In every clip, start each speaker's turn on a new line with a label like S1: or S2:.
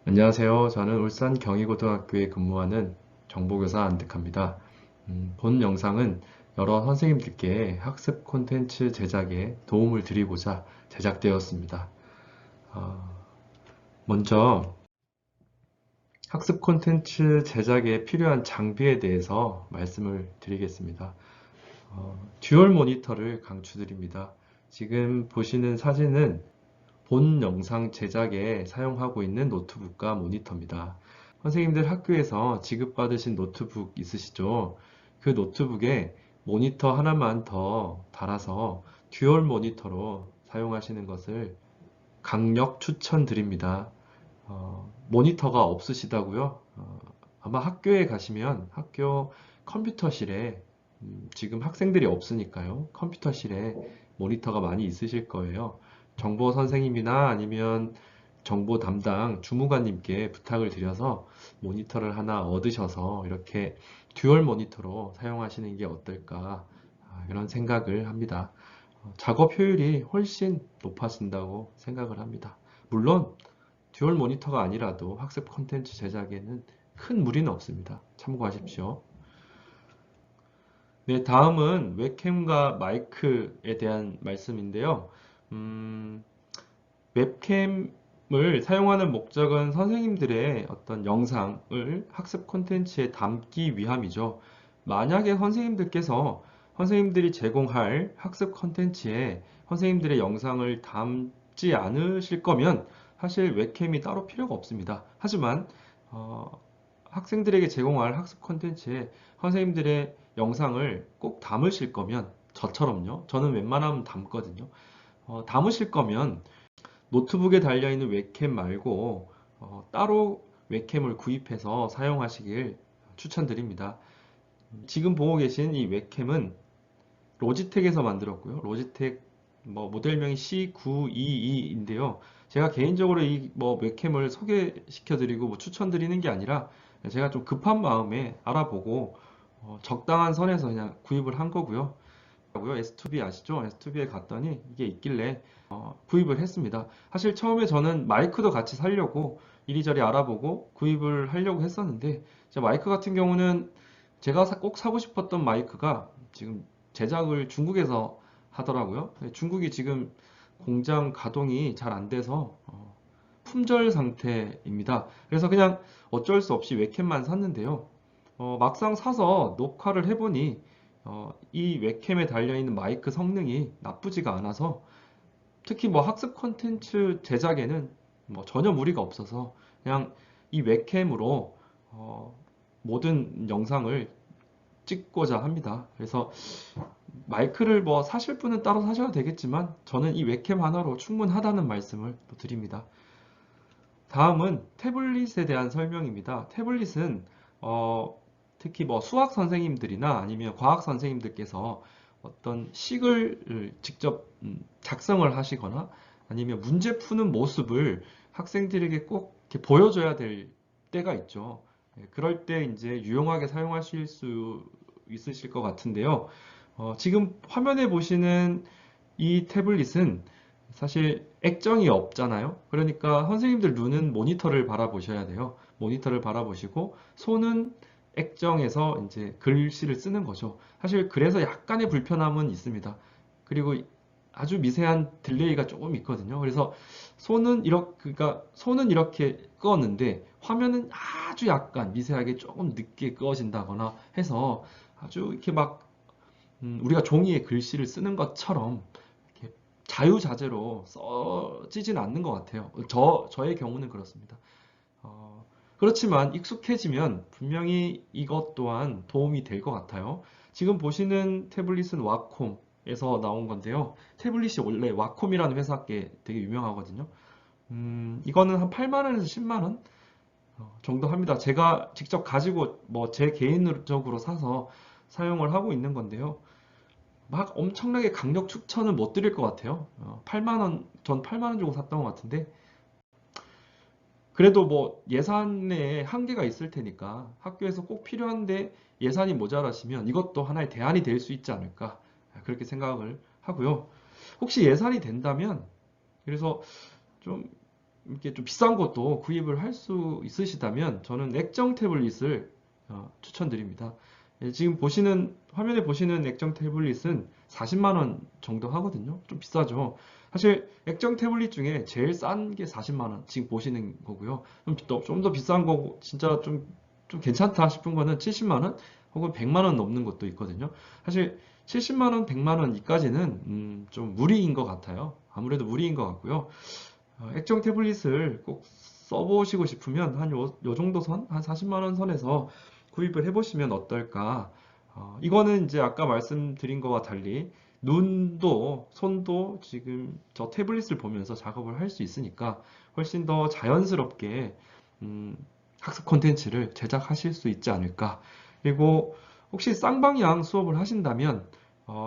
S1: 안녕하세요. 저는 울산 경희고등학교에 근무하는 정보교사 안득합니다. 본 영상은 여러 선생님들께 학습 콘텐츠 제작에 도움을 드리고자 제작되었습니다. 어, 먼저 학습 콘텐츠 제작에 필요한 장비에 대해서 말씀을 드리겠습니다. 듀얼 모니터를 강추드립니다. 지금 보시는 사진은 본 영상 제작에 사용하고 있는 노트북과 모니터입니다. 선생님들 학교에서 지급받으신 노트북 있으시죠? 그 노트북에 모니터 하나만 더 달아서 듀얼 모니터로 사용하시는 것을 강력 추천드립니다. 모니터가 없으시다고요? 아마 학교에 가시면 학교 컴퓨터실에 지금 학생들이 없으니까요. 컴퓨터실에 모니터가 많이 있으실 거예요. 정보 선생님이나 아니면 정보 담당 주무관님께 부탁을 드려서 모니터를 하나 얻으셔서 이렇게 듀얼 모니터로 사용하시는 게 어떨까 이런 생각을 합니다. 작업 효율이 훨씬 높아진다고 생각을 합니다. 물론 듀얼 모니터가 아니라도 학습 콘텐츠 제작에는 큰 무리는 없습니다. 참고하십시오. 네, 다음은 웹캠과 마이크에 대한 말씀인데요. 음, 웹캠을 사용하는 목적은 선생님들의 어떤 영상을 학습 콘텐츠에 담기 위함이죠. 만약에 선생님들이 제공할 학습 콘텐츠에 선생님들의 영상을 담지 않으실 거면 사실 웹캠이 따로 필요가 없습니다. 하지만 어, 학생들에게 제공할 학습 콘텐츠에 선생님들의 영상을 꼭 담으실 거면 저처럼요. 저는 웬만하면 담거든요. 담으실 거면 노트북에 달려있는 웹캠 말고 따로 웹캠을 구입해서 사용하시길 추천드립니다. 지금 보고 계신 이 웹캠은 로지텍에서 만들었고요. 로지텍 모델명이 C922인데요. 제가 개인적으로 이 웹캠을 소개시켜드리고 추천드리는 게 아니라 제가 좀 급한 마음에 알아보고 적당한 선에서 그냥 구입을 한 거고요. S2B 아시죠? S2B에 갔더니 이게 있길래 구입을 했습니다. 사실 처음에 저는 마이크도 같이 사려고 이리저리 알아보고 구입을 하려고 했었는데 마이크 같은 경우는 제가 꼭 사고 싶었던 마이크가 지금 제작을 중국에서 하더라고요. 중국이 지금 공장 가동이 잘 안 돼서 품절 상태입니다. 그래서 그냥 어쩔 수 없이 웹캠만 샀는데요. 막상 사서 녹화를 해보니 이 웹캠에 달려있는 마이크 성능이 나쁘지가 않아서 특히 학습 콘텐츠 제작에는 전혀 무리가 없어서 그냥 이 웹캠으로 모든 영상을 찍고자 합니다. 그래서 마이크를 사실 분은 따로 사셔도 되겠지만 저는 이 웹캠 하나로 충분하다는 말씀을 또 드립니다. 다음은 태블릿에 대한 설명입니다. 태블릿은 특히 수학 선생님들이나 아니면 과학 선생님들께서 어떤 식을 직접 작성을 하시거나 아니면 문제 푸는 모습을 학생들에게 꼭 이렇게 보여줘야 될 때가 있죠. 그럴 때 이제 유용하게 사용하실 수 있으실 것 같은데요. 지금 화면에 보시는 이 태블릿은 사실 액정이 없잖아요. 그러니까 선생님들 눈은 모니터를 바라보셔야 돼요. 모니터를 바라보시고 손은 액정에서 이제 글씨를 쓰는 거죠. 사실 그래서 약간의 불편함은 있습니다. 그리고 아주 미세한 딜레이가 조금 있거든요. 그래서 손은 이렇게 끄었는데 화면은 아주 약간 미세하게 조금 늦게 끄어진다거나 해서 아주 이렇게 우리가 종이에 글씨를 쓰는 것처럼 이렇게 자유자재로 써지진 않는 것 같아요. 저의 경우는 그렇습니다. 그렇지만 익숙해지면 분명히 이것 또한 도움이 될 것 같아요. 지금 보시는 태블릿은 와콤에서 나온 건데요. 태블릿이 원래 와콤이라는 회사께 되게 유명하거든요. 이거는 한 8만 원에서 10만 원 정도 합니다. 제가 직접 가지고 제 개인적으로 사서 사용을 하고 있는 건데요. 엄청나게 강력 추천은 못 드릴 것 같아요. 8만 원, 전 8만 원 주고 샀던 것 같은데 그래도 예산에 한계가 있을 테니까 학교에서 꼭 필요한데 예산이 모자라시면 이것도 하나의 대안이 될 수 있지 않을까 그렇게 생각을 하고요. 혹시 예산이 된다면 그래서 좀 이렇게 좀 비싼 것도 구입을 할 수 있으시다면 저는 액정 태블릿을 추천드립니다. 예, 지금 보시는 화면에 보시는 액정 태블릿은 40만 원 정도 하거든요. 좀 비싸죠. 사실 액정 태블릿 중에 제일 싼 게 40만 원 지금 보시는 거고요. 좀 더 비싼 거 진짜 좀 괜찮다 싶은 거는 70만 원 혹은 100만 원 넘는 것도 있거든요. 사실 70만 원, 100만 원 이까지는 좀 무리인 것 같아요. 아무래도 무리인 것 같고요. 액정 태블릿을 꼭 써보시고 싶으면 한 요 정도 선, 한 40만 원 선에서 구입을 해보시면 어떨까. 이거는 이제 아까 말씀드린 거와 달리 눈도 손도 지금 저 태블릿을 보면서 작업을 할 수 있으니까 훨씬 더 자연스럽게 음, 학습 콘텐츠를 제작하실 수 있지 않을까. 그리고 혹시 쌍방향 수업을 하신다면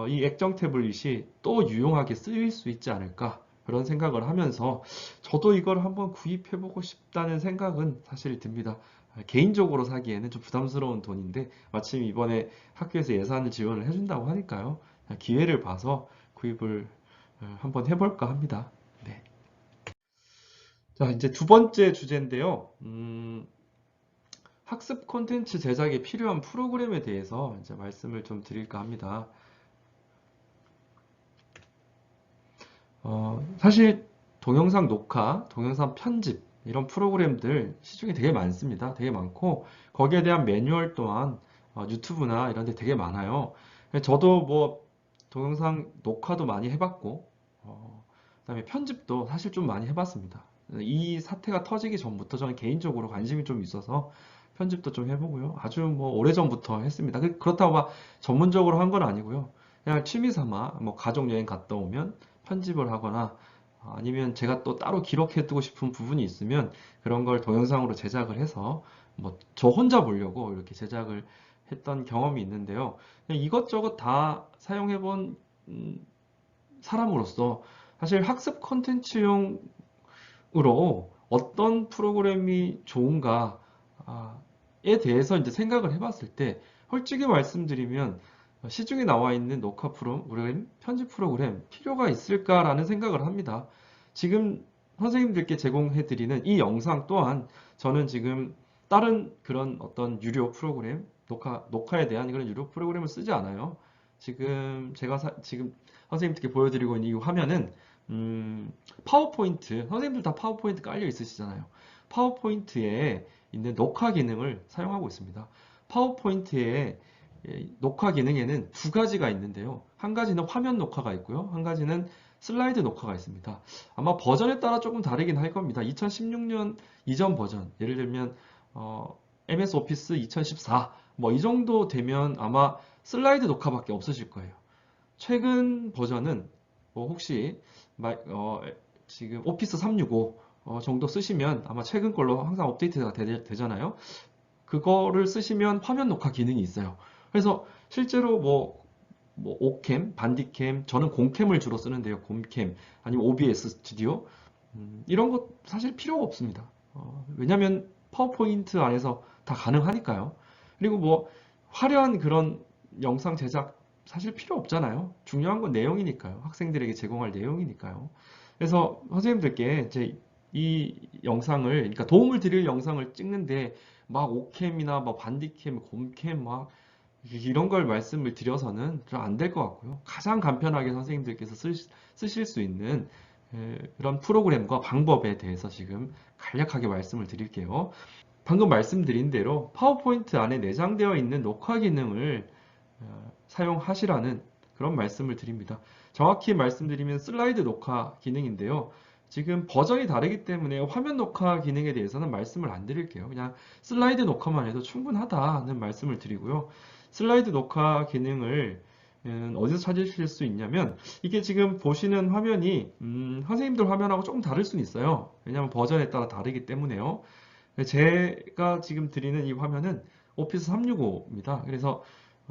S1: 이 액정 태블릿이 또 유용하게 쓰일 수 있지 않을까. 그런 생각을 하면서 저도 이걸 한번 구입해보고 싶다는 생각은 사실 듭니다. 개인적으로 사기에는 좀 부담스러운 돈인데 마침 이번에 학교에서 예산을 지원을 해준다고 하니까요. 기회를 봐서 구입을 한번 해볼까 합니다. 네. 자, 이제 두 번째 주제인데요. 학습 콘텐츠 제작에 필요한 프로그램에 대해서 이제 말씀을 좀 드릴까 합니다. 사실 동영상 녹화, 동영상 편집 이런 프로그램들 시중에 되게 많습니다. 되게 많고 거기에 대한 매뉴얼 또한 유튜브나 이런 데 되게 많아요. 저도 뭐 동영상 녹화도 많이 해봤고 그다음에 편집도 사실 좀 많이 해봤습니다. 이 사태가 터지기 전부터 저는 개인적으로 관심이 좀 있어서 편집도 좀 해보고요. 아주 뭐 오래전부터 했습니다. 그렇다고 막 전문적으로 한 건 아니고요. 그냥 취미 삼아 뭐 가족 여행 갔다 오면 편집을 하거나 아니면 제가 또 따로 기록해두고 싶은 부분이 있으면 그런 걸 동영상으로 제작을 해서 뭐 저 혼자 보려고 이렇게 제작을 했던 경험이 있는데요. 그냥 이것저것 다 사용해본 사람으로서 사실 학습 콘텐츠용으로 어떤 프로그램이 좋은가에 대해서 이제 생각을 해봤을 때 솔직히 말씀드리면 시중에 나와 있는 녹화 프로그램, 편집 프로그램 필요가 있을까라는 생각을 합니다. 지금 선생님들께 제공해드리는 이 영상 또한 저는 지금 다른 그런 어떤 유료 프로그램, 녹화에 대한 그런 유료 프로그램을 쓰지 않아요. 지금 제가 지금 선생님들께 보여드리고 있는 이 화면은 파워포인트, 선생님들 다 파워포인트 깔려 있으시잖아요. 파워포인트에 있는 녹화 기능을 사용하고 있습니다. 파워포인트에 녹화 기능에는 두 가지가 있는데요. 한 가지는 화면 녹화가 있고요. 한 가지는 슬라이드 녹화가 있습니다. 아마 버전에 따라 조금 다르긴 할 겁니다. 2016년 이전 버전, 예를 들면 MS 오피스 2014, 뭐 이 정도 되면 아마 슬라이드 녹화밖에 없으실 거예요. 최근 버전은 뭐 혹시 지금 오피스 365 정도 쓰시면 아마 최근 걸로 항상 업데이트가 되잖아요. 그거를 쓰시면 화면 녹화 기능이 있어요. 그래서 실제로 뭐 오캠, 반디캠, 저는 공캠을 주로 쓰는데요. 곰캠 아니면 OBS 스튜디오 이런 것 사실 필요가 없습니다. 왜냐하면 파워포인트 안에서 다 가능하니까요. 그리고 뭐 화려한 그런 영상 제작 사실 필요 없잖아요. 중요한 건 내용이니까요. 학생들에게 제공할 내용이니까요. 그래서 선생님들께 이제 이 영상을, 그러니까 도움을 드릴 영상을 찍는데 막 오캠이나 막 반디캠, 곰캠 막 이런 걸 말씀을 드려서는 좀 안 될 것 같고요. 가장 간편하게 선생님들께서 쓰실 수 있는 그런 프로그램과 방법에 대해서 지금 간략하게 말씀을 드릴게요. 방금 말씀드린 대로 파워포인트 안에 내장되어 있는 녹화 기능을 사용하시라는 그런 말씀을 드립니다. 정확히 말씀드리면 슬라이드 녹화 기능인데요. 지금 버전이 다르기 때문에 화면 녹화 기능에 대해서는 말씀을 안 드릴게요. 그냥 슬라이드 녹화만 해도 충분하다는 말씀을 드리고요. 슬라이드 녹화 기능을 어디서 찾으실 수 있냐면 이게 지금 보시는 화면이 선생님들 화면하고 조금 다를 수는 있어요. 왜냐하면 버전에 따라 다르기 때문에요. 제가 지금 드리는 이 화면은 오피스 365입니다. 그래서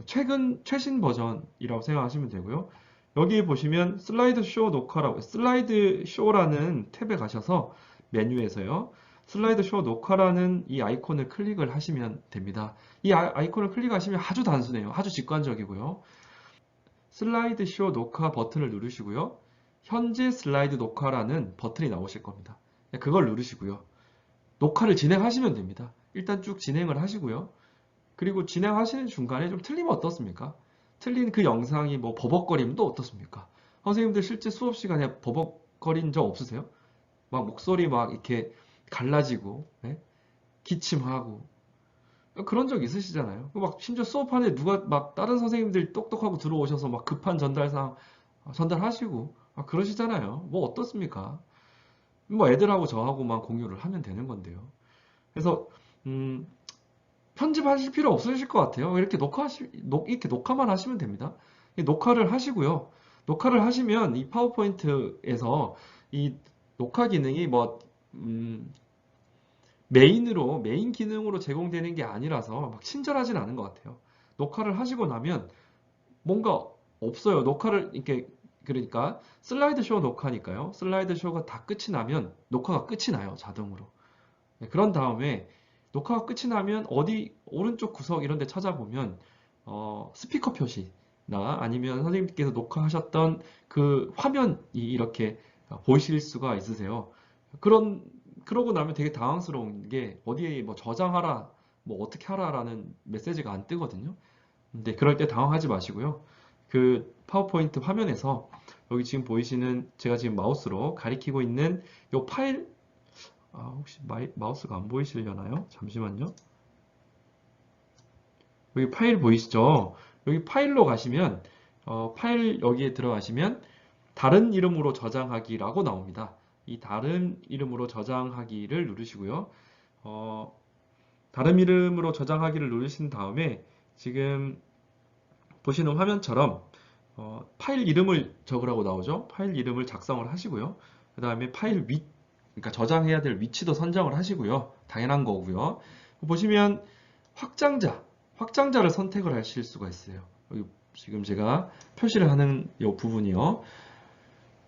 S1: 최신 버전이라고 생각하시면 되고요. 여기 보시면 슬라이드 쇼 녹화라고 슬라이드 쇼라는 탭에 가셔서 메뉴에서요. 슬라이드 쇼 녹화라는 이 아이콘을 클릭을 하시면 됩니다. 이 아이콘을 클릭하시면 아주 단순해요. 아주 직관적이고요. 슬라이드 쇼 녹화 버튼을 누르시고요. 현재 슬라이드 녹화라는 버튼이 나오실 겁니다. 그걸 누르시고요. 녹화를 진행하시면 됩니다. 일단 쭉 진행을 하시고요. 그리고 진행하시는 중간에 좀 틀리면 어떻습니까? 틀린 그 영상이 뭐 버벅거림도 어떻습니까? 선생님들 실제 수업 시간에 버벅거린 적 없으세요? 막 목소리 막 이렇게 갈라지고, 네? 기침하고, 그런 적 있으시잖아요. 막 심지어 수업하는데 누가 막 다른 선생님들 똑똑하고 들어오셔서 막 급한 전달사항 전달하시고, 그러시잖아요. 뭐 어떻습니까? 뭐 애들하고 저하고만 공유를 하면 되는 건데요. 그래서, 음, 편집하실 필요 없으실 것 같아요. 이렇게 녹화만 하시면 됩니다. 녹화를 하시고요. 녹화를 하시면 이 파워포인트에서 이 녹화 기능이 뭐, 메인 기능으로 제공되는 게 아니라서 막 친절하진 않은 것 같아요. 녹화를 하시고 나면 뭔가 없어요. 녹화를, 이렇게, 그러니까 슬라이드 쇼 녹화니까요. 슬라이드 쇼가 다 끝이 나면 녹화가 끝이 나요. 자동으로. 그런 다음에 녹화가 끝이 나면 어디 오른쪽 구석 이런 데 찾아보면 스피커 표시나 아니면 선생님께서 녹화하셨던 그 화면이 이렇게 보이실 수가 있으세요. 그러고 나면 되게 당황스러운 게 어디에 뭐 저장하라, 뭐 어떻게 하라라는 메시지가 안 뜨거든요. 근데 그럴 때 당황하지 마시고요. 그 파워포인트 화면에서 여기 지금 보이시는 제가 지금 마우스로 가리키고 있는 이 파일, 혹시 마우스가 안 보이시려나요? 잠시만요. 여기 파일 보이시죠? 여기 파일로 가시면, 파일 여기에 들어가시면 다른 이름으로 저장하기라고 나옵니다. 이 다른 이름으로 저장하기를 누르시고요. 어, 다른 이름으로 저장하기를 누르신 다음에 지금 보시는 화면처럼 파일 이름을 적으라고 나오죠. 파일 이름을 작성을 하시고요. 그 다음에 그러니까 저장해야 될 위치도 선정을 하시고요. 당연한 거고요. 보시면 확장자를 선택을 하실 수가 있어요. 여기 지금 제가 표시를 하는 이 부분이요.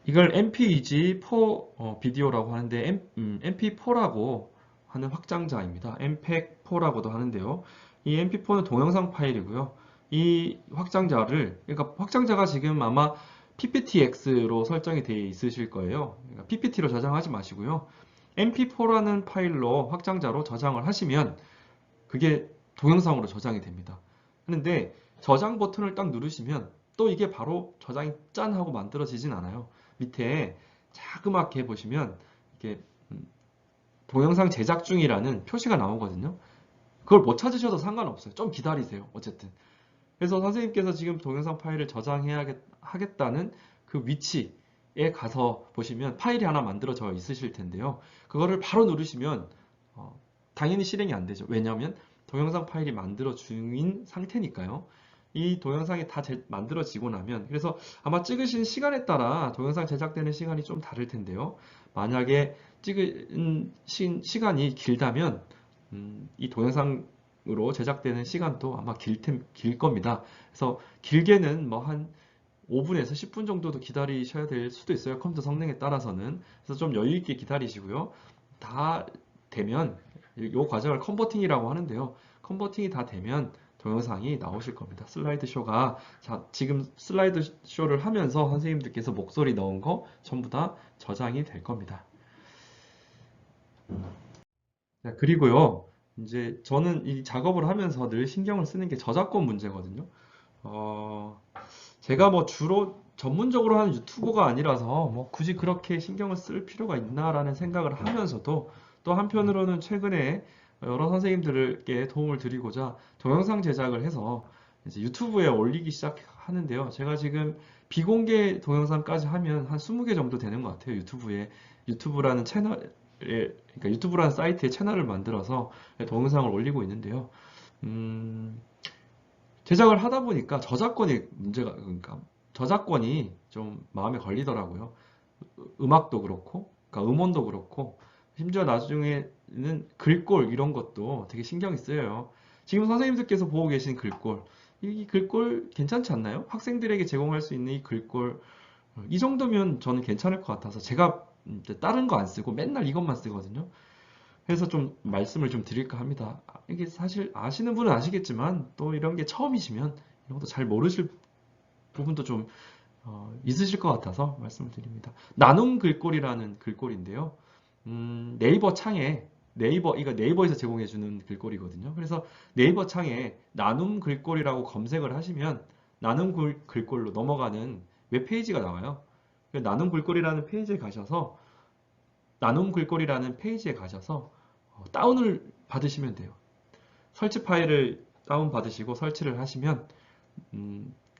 S1: 이걸 MPEG-4 비디오라고 하는데 MP4라고 하는 확장자입니다. MPEG-4라고도 하는데요. 이 MP4는 동영상 파일이고요. 이 확장자를, 그러니까 확장자가 지금 아마 PPTX로 설정이 되어 있으실 거예요. 그러니까 PPT로 저장하지 마시고요. MP4라는 파일로 확장자로 저장을 하시면 그게 동영상으로 저장이 됩니다. 그런데 저장 버튼을 딱 누르시면 또 이게 바로 저장이 짠 하고 만들어지진 않아요. 밑에 자그맣게 보시면 이렇게 동영상 제작 중이라는 표시가 나오거든요. 그걸 못 찾으셔도 상관없어요. 좀 기다리세요. 어쨌든. 그래서 선생님께서 지금 동영상 파일을 저장하겠다는 그 위치에 가서 보시면 파일이 하나 만들어져 있으실 텐데요. 그거를 바로 누르시면 당연히 실행이 안 되죠. 왜냐하면 동영상 파일이 만들어 중인 상태니까요. 이 동영상이 다 만들어지고 나면 그래서 아마 찍으신 시간에 따라 동영상 제작되는 시간이 좀 다를 텐데요. 만약에 찍은 시간이 길다면 이 동영상으로 제작되는 시간도 아마 길 겁니다. 그래서 길게는 뭐 한 5분에서 10분 정도도 기다리셔야 될 수도 있어요. 컴퓨터 성능에 따라서는. 그래서 좀 여유 있게 기다리시고요. 다 되면 이 과정을 컨버팅이라고 하는데요. 컨버팅이 다 되면 동영상이 나오실 겁니다. 슬라이드 쇼가 지금 슬라이드 쇼를 하면서 선생님들께서 목소리 넣은 거 전부 다 저장이 될 겁니다. 자, 그리고요. 이제 저는 이 작업을 하면서 늘 신경을 쓰는 게 저작권 문제거든요. 어, 제가 뭐 주로 전문적으로 하는 유튜버가 아니라서 뭐 굳이 그렇게 신경을 쓸 필요가 있나라는 생각을 하면서도 또 한편으로는 최근에 여러 선생님들께 도움을 드리고자 동영상 제작을 해서 이제 유튜브에 올리기 시작하는데요. 제가 지금 비공개 동영상까지 하면 한 20개 정도 되는 것 같아요. 유튜브라는 그러니까 유튜브라는 사이트에 채널을 만들어서 동영상을 올리고 있는데요. 음, 제작을 하다 보니까 그러니까 저작권이 좀 마음에 걸리더라고요. 음악도 그렇고, 그러니까 음원도 그렇고, 심지어 나중에는 글꼴 이런 것도 되게 신경이 쓰여요. 지금 선생님들께서 보고 계신 글꼴, 이 글꼴 괜찮지 않나요? 학생들에게 제공할 수 있는 이 글꼴, 이 정도면 저는 괜찮을 것 같아서 제가 이제 다른 거 안 쓰고 맨날 이것만 쓰거든요. 그래서 좀 말씀을 좀 드릴까 합니다. 이게 사실 아시는 분은 아시겠지만 또 이런 게 처음이시면 이런 것도 잘 모르실 부분도 좀 있으실 것 같아서 말씀을 드립니다. 나눔 글꼴이라는 글꼴인데요. 네이버 창에 이거 네이버에서 제공해주는 글꼴이거든요. 그래서 네이버 창에 나눔 글꼴이라고 검색을 하시면 나눔 글꼴로 넘어가는 웹페이지가 나와요. 나눔 글꼴이라는 페이지에 가셔서 나눔 글꼴이라는 페이지에 가셔서 다운을 받으시면 돼요. 설치 파일을 다운 받으시고 설치를 하시면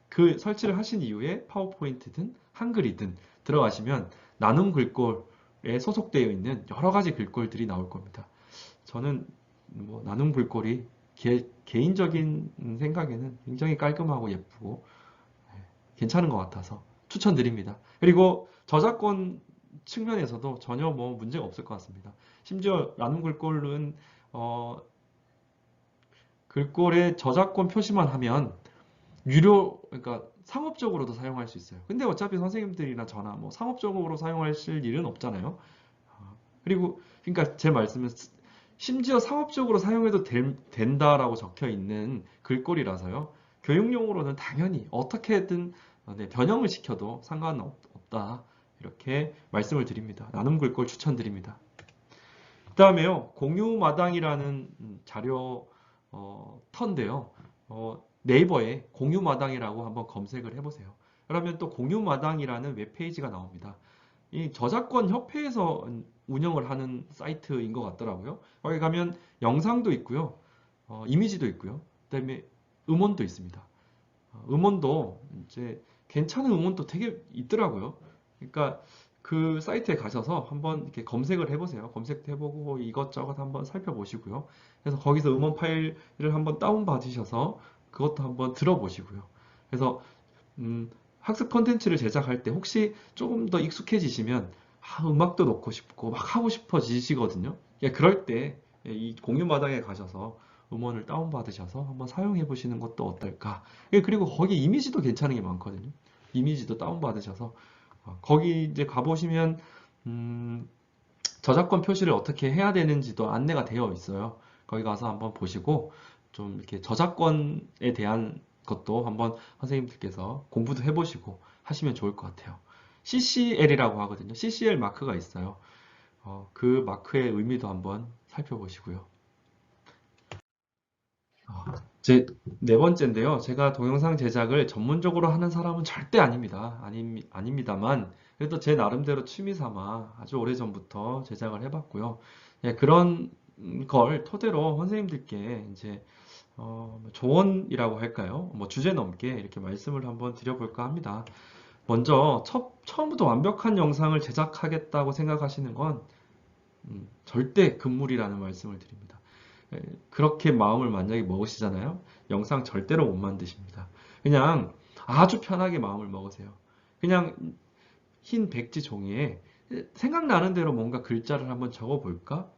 S1: 그 설치를 하신 이후에 파워포인트든 한글이든 들어가시면 나눔 글꼴에 소속되어 있는 여러 가지 글꼴들이 나올 겁니다. 저는 뭐 나눔 글꼴이 개인적인 생각에는 굉장히 깔끔하고 예쁘고 괜찮은 것 같아서 추천드립니다. 그리고 저작권 측면에서도 전혀 뭐 문제가 없을 것 같습니다. 심지어 나눔 글꼴은 글꼴에 저작권 표시만 하면 유료, 그러니까 상업적으로도 사용할 수 있어요. 근데 어차피 선생님들이나 저나 뭐 상업적으로 사용하실 일은 없잖아요. 그리고 그러니까 제 말씀은 심지어 상업적으로 사용해도 된다라고 적혀 있는 글꼴이라서요. 교육용으로는 당연히 어떻게든 네, 변형을 시켜도 상관없다. 이렇게 말씀을 드립니다. 나눔 글꼴 추천드립니다. 그 다음에요. 공유마당이라는 자료 터인데요. 네이버에 공유마당이라고 한번 검색을 해보세요. 그러면 또 공유마당이라는 웹페이지가 나옵니다. 이 저작권 협회에서 운영을 하는 사이트인 것 같더라고요. 거기 가면 영상도 있고요. 이미지도 있고요. 그다음에 음원도 있습니다. 음원도 이제 괜찮은 음원도 되게 있더라고요. 그러니까 그 사이트에 가셔서 한번 이렇게 검색을 해보세요. 검색도 해보고 이것저것 한번 살펴보시고요. 그래서 거기서 음원 파일을 한번 다운받으셔서 그것도 한번 들어보시고요. 그래서 학습 콘텐츠를 제작할 때 혹시 조금 더 익숙해지시면 음악도 넣고 싶고 막 하고 싶어지시거든요. 예, 그럴 때 이 공유마당에 가셔서 음원을 다운받으셔서 한번 사용해 보시는 것도 어떨까. 예, 그리고 거기 이미지도 괜찮은 게 많거든요. 이미지도 다운받으셔서 거기 이제 가보시면 저작권 표시를 어떻게 해야 되는지도 안내가 되어 있어요. 거기 가서 한번 보시고 좀 이렇게 저작권에 대한 것도 한번 선생님들께서 공부도 해보시고 하시면 좋을 것 같아요. CCL이라고 하거든요. CCL 마크가 있어요. 그 마크의 의미도 한번 살펴보시고요. 제 네 번째인데요. 제가 동영상 제작을 전문적으로 하는 사람은 절대 아닙니다. 아닙니다만, 그래도 제 나름대로 취미 삼아 아주 오래전부터 제작을 해봤고요. 예, 그런 걸 토대로 선생님들께 이제 조언이라고 할까요? 뭐 주제 넘게 이렇게 말씀을 한번 드려볼까 합니다. 먼저 처음부터 완벽한 영상을 제작하겠다고 생각하시는 건 절대 금물이라는 말씀을 드립니다. 그렇게 마음을 만약에 먹으시잖아요. 영상 절대로 못 만드십니다. 그냥 아주 편하게 마음을 먹으세요. 그냥 흰 백지 종이에 생각나는 대로 뭔가 글자를 한번 적어볼까?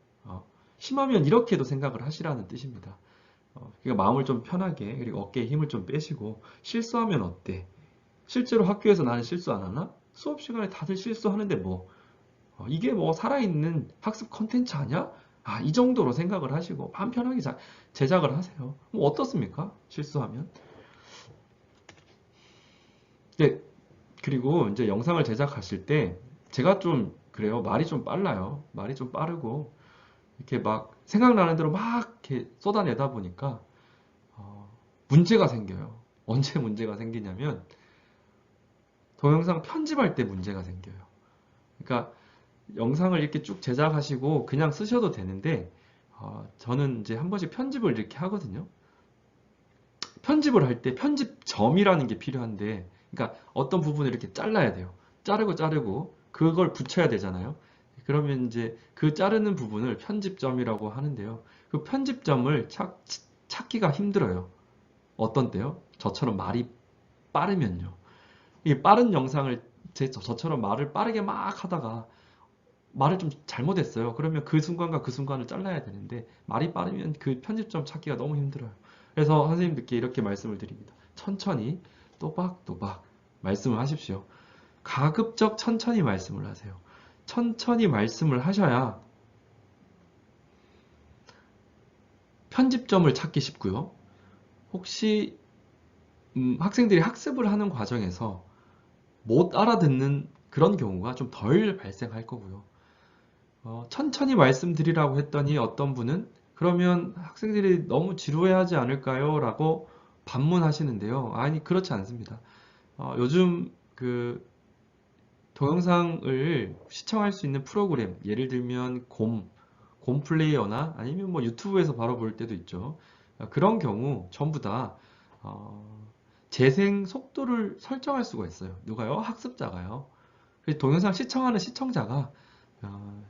S1: 심하면 이렇게도 생각을 하시라는 뜻입니다. 그러니까 마음을 좀 편하게 그리고 어깨에 힘을 좀 빼시고 실수하면 어때? 실제로 학교에서 나는 실수 안 하나? 수업 시간에 다들 실수하는데 뭐 이게 뭐 살아있는 학습 컨텐츠 아니야? 이 정도로 생각을 하시고 마음 편하게 제작을 하세요. 뭐 어떻습니까? 실수하면. 네, 그리고 이제 영상을 제작하실 때 제가 좀 그래요. 말이 좀 빨라요. 말이 좀 빠르고 이렇게 막 생각나는 대로 막 이렇게 쏟아내다 보니까 문제가 생겨요. 언제 문제가 생기냐면 동영상 편집할 때 문제가 생겨요. 그러니까 영상을 이렇게 쭉 제작하시고 그냥 쓰셔도 되는데 저는 이제 한 번씩 편집을 이렇게 하거든요. 편집을 할 때 편집점이라는 게 필요한데 그러니까 어떤 부분을 이렇게 잘라야 돼요. 자르고 그걸 붙여야 되잖아요. 그러면 이제 그 자르는 부분을 편집점이라고 하는데요. 그 편집점을 찾기가 힘들어요. 어떤 때요? 저처럼 말이 빠르면요. 이 빠른 영상을 저처럼 말을 빠르게 막 하다가 말을 좀 잘못했어요. 그러면 그 순간과 그 순간을 잘라야 되는데 말이 빠르면 그 편집점 찾기가 너무 힘들어요. 그래서 선생님들께 이렇게 말씀을 드립니다. 천천히 또박또박 말씀을 하십시오. 가급적 천천히 말씀을 하세요. 천천히 말씀을 하셔야 편집점을 찾기 쉽고요. 혹시 학생들이 학습을 하는 과정에서 못 알아듣는 그런 경우가 좀 덜 발생할 거고요. 천천히 말씀드리라고 했더니 어떤 분은 그러면 학생들이 너무 지루해하지 않을까요? 라고 반문하시는데요. 아니, 그렇지 않습니다. 요즘 그 동영상을 시청할 수 있는 프로그램, 예를 들면 곰 플레이어나 아니면 뭐 유튜브에서 바로 볼 때도 있죠. 그런 경우 전부 다 재생 속도를 설정할 수가 있어요. 누가요? 학습자가요. 그래서 동영상 시청하는 시청자가 어,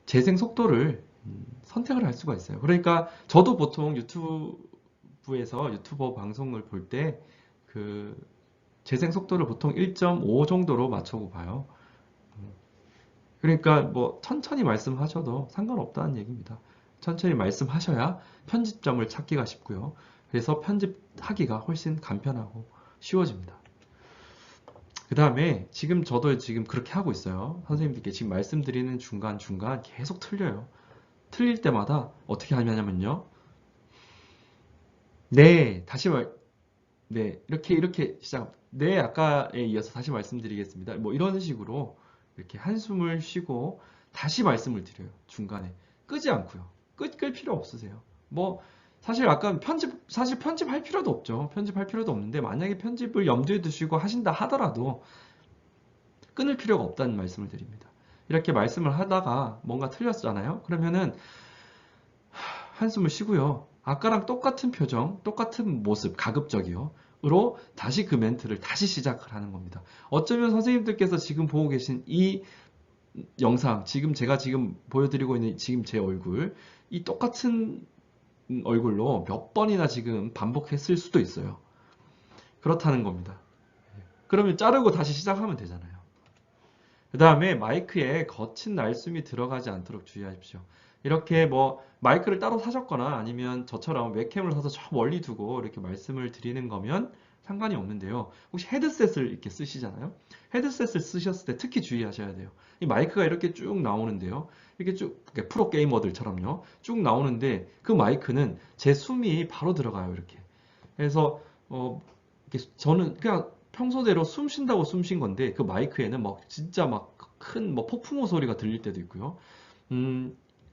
S1: 재생 속도를 선택을 할 수가 있어요. 그러니까 저도 보통 유튜브에서 유튜버 방송을 볼 때 그 재생 속도를 보통 1.5 정도로 맞춰고 봐요. 그러니까 뭐 천천히 말씀하셔도 상관없다는 얘기입니다. 천천히 말씀하셔야 편집점을 찾기가 쉽고요. 그래서 편집하기가 훨씬 간편하고 쉬워집니다. 그 다음에 지금 저도 지금 그렇게 하고 있어요. 선생님들께 지금 말씀드리는 중간중간 계속 틀려요. 틀릴 때마다 어떻게 하냐면요. 네, 네, 이렇게 시작. 네, 아까에 이어서 다시 말씀드리겠습니다. 뭐 이런 식으로 이렇게 한숨을 쉬고 다시 말씀을 드려요. 중간에. 끄지 않고요. 끌 필요 없으세요. 뭐, 사실 아까 사실 편집할 필요도 없죠. 편집할 필요도 없는데 만약에 편집을 염두에 두시고 하신다 하더라도 끊을 필요가 없다는 말씀을 드립니다. 이렇게 말씀을 하다가 뭔가 틀렸잖아요. 그러면은 한숨을 쉬고요. 아까랑 똑같은 표정, 똑같은 모습, 가급적이요. 으로 다시 그 멘트를 다시 시작을 하는 겁니다. 어쩌면 선생님들께서 지금 보고 계신 이 영상, 제가 지금 보여드리고 있는 지금 제 얼굴, 이 똑같은 얼굴로 몇 번이나 지금 반복했을 수도 있어요. 그렇다는 겁니다. 그러면 자르고 다시 시작하면 되잖아요. 그 다음에 마이크에 거친 날숨이 들어가지 않도록 주의하십시오. 이렇게 뭐 마이크를 따로 사셨거나 아니면 저처럼 웹캠을 사서 저 멀리 두고 이렇게 말씀을 드리는 거면 상관이 없는데요. 혹시 헤드셋을 이렇게 쓰시잖아요. 헤드셋을 쓰셨을 때 특히 주의하셔야 돼요. 이 마이크가 이렇게 쭉 나오는데요. 이렇게 쭉 프로 게이머들처럼요. 쭉 나오는데 그 마이크는 제 숨이 바로 들어가요. 이렇게. 그래서 이렇게 저는 그냥 평소대로 숨 쉰다고 숨 쉰 건데 그 마이크에는 막 진짜 막 큰 뭐 폭풍우 소리가 들릴 때도 있고요.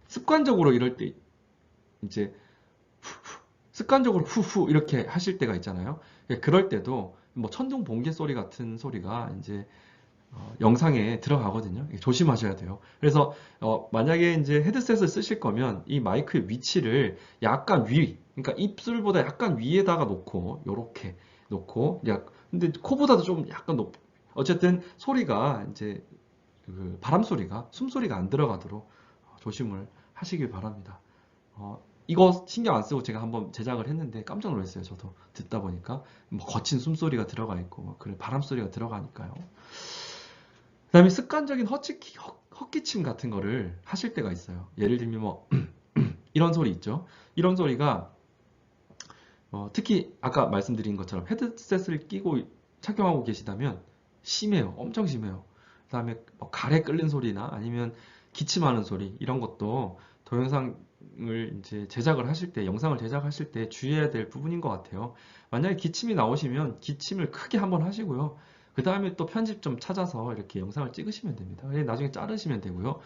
S1: 습관적으로 이럴 때 이제 습관적으로 후후 이렇게 하실 때가 있잖아요. 그럴 때도 뭐 천둥 번개 소리 같은 소리가 이제 영상에 들어가거든요. 조심하셔야 돼요. 그래서 만약에 이제 헤드셋을 쓰실 거면 이 마이크의 위치를 약간 그러니까 입술보다 약간 위에다가 놓고 요렇게 놓고 근데 코보다도 좀 약간 어쨌든 소리가 이제 그 바람 소리가 숨소리가 안 들어가도록 조심을 하시길 바랍니다. 이거 신경 안 쓰고 제가 한번 제작을 했는데 깜짝 놀랐어요. 저도 듣다 보니까 뭐 거친 숨소리가 들어가 있고 그래 바람 소리가 들어가니까요. 그다음에 습관적인 헛기침 같은 거를 하실 때가 있어요. 예를 들면 뭐 이런 소리 있죠. 이런 소리가 특히 아까 말씀드린 것처럼 헤드셋을 끼고 착용하고 계시다면 심해요. 엄청 심해요. 그다음에 뭐 가래 끓는 소리나 아니면 기침하는 소리 이런 것도 동영상을 이제 제작을 하실 때, 영상을 제작하실 때 주의해야 될 부분인 것 같아요. 만약에 기침이 나오시면 기침을 크게 한번 하시고요. 그 다음에 또 편집 좀 찾아서 이렇게 영상을 찍으시면 됩니다. 나중에 자르시면 되고요.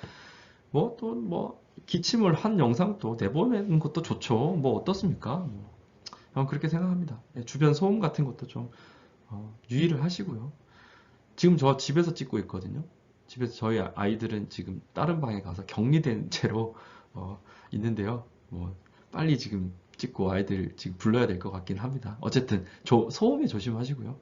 S1: 뭐 또 뭐 기침을 한 영상도 내보내는 것도 좋죠. 뭐 어떻습니까? 그렇게 생각합니다. 주변 소음 같은 것도 좀 유의를 하시고요. 지금 저 집에서 찍고 있거든요. 집에서 저희 아이들은 지금 다른 방에 가서 격리된 채로 있는데요. 뭐 빨리 지금 찍고 아이들 지금 불러야 될 것 같긴 합니다. 어쨌든 소음에 조심하시고요.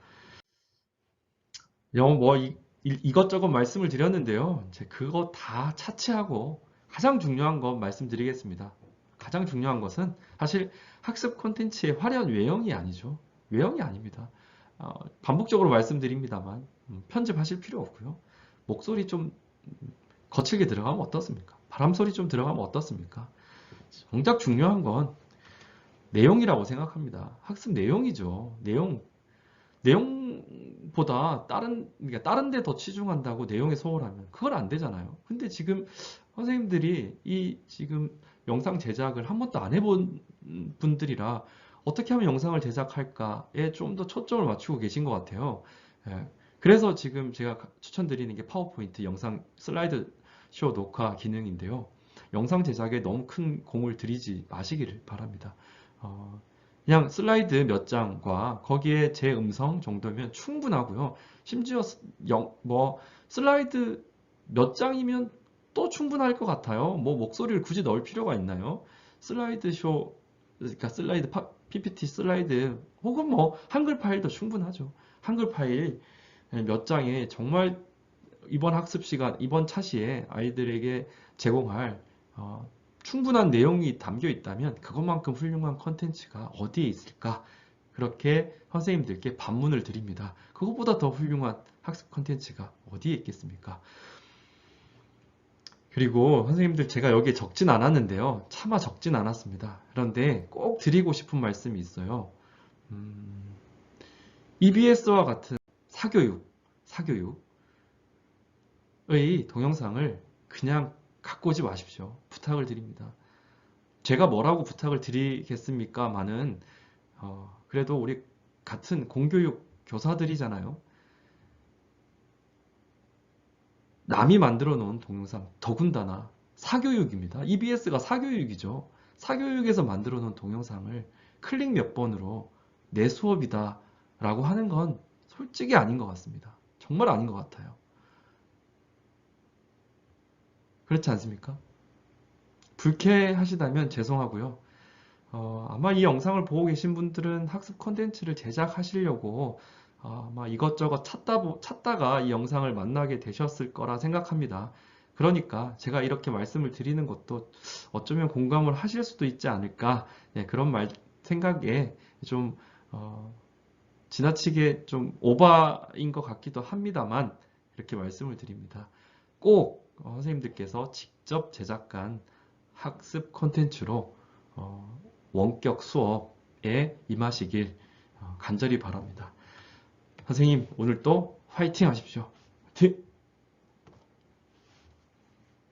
S1: 뭐 이것저것 말씀을 드렸는데요. 이제 그거 다 차치하고 가장 중요한 건 말씀드리겠습니다. 가장 중요한 것은 사실 학습 콘텐츠의 화려한 외형이 아니죠. 외형이 아닙니다. 반복적으로 말씀드립니다만 편집하실 필요 없고요. 목소리 좀 거칠게 들어가면 어떻습니까? 바람 소리 좀 들어가면 어떻습니까? 정작 중요한 건 내용이라고 생각합니다. 학습 내용이죠. 내용보다 그러니까 다른 데 더 치중한다고 내용에 소홀하면 그건 안 되잖아요. 근데 지금 선생님들이 이 지금 영상 제작을 한 번도 안 해본 분들이라 어떻게 하면 영상을 제작할까에 좀 더 초점을 맞추고 계신 것 같아요. 예. 그래서 지금 제가 추천드리는 게 파워포인트 영상 슬라이드 쇼 녹화 기능인데요. 영상 제작에 너무 큰 공을 들이지 마시기를 바랍니다. 그냥 슬라이드 몇 장과 거기에 제 음성 정도면 충분하고요. 심지어 슬라이드 몇 장이면 또 충분할 것 같아요. 뭐 목소리를 굳이 넣을 필요가 있나요? 슬라이드 쇼, 그러니까 PPT 슬라이드 혹은 뭐 한글 파일도 충분하죠. 한글 파일 몇 장에 정말 이번 학습 시간, 이번 차시에 아이들에게 제공할 충분한 내용이 담겨 있다면 그것만큼 훌륭한 컨텐츠가 어디에 있을까? 그렇게 선생님들께 반문을 드립니다. 그것보다 더 훌륭한 학습 컨텐츠가 어디에 있겠습니까? 그리고 선생님들 제가 여기에 적진 않았는데요. 차마 적진 않았습니다. 그런데 꼭 드리고 싶은 말씀이 있어요. EBS와 같은 사교육의 동영상을 그냥 갖고 오지 마십시오. 부탁을 드립니다. 제가 뭐라고 부탁을 드리겠습니까마는 그래도 우리 같은 공교육 교사들이잖아요. 남이 만들어 놓은 동영상, 더군다나 사교육입니다. EBS가 사교육이죠. 사교육에서 만들어 놓은 동영상을 클릭 몇 번으로 내 수업이다 라고 하는 건 솔직히 아닌 것 같습니다. 정말 아닌 것 같아요. 그렇지 않습니까? 불쾌하시다면 죄송하고요. 아마 이 영상을 보고 계신 분들은 학습 콘텐츠를 제작하시려고 아마 이것저것 찾다가 이 영상을 만나게 되셨을 거라 생각합니다. 그러니까 제가 이렇게 말씀을 드리는 것도 어쩌면 공감을 하실 수도 있지 않을까, 네, 그런 생각에 좀 지나치게 좀 오바인 것 같기도 합니다만 이렇게 말씀을 드립니다. 꼭 선생님들께서 직접 제작한 학습 콘텐츠로 원격 수업에 임하시길 간절히 바랍니다. 선생님, 오늘 또 화이팅 하십시오. 화이팅!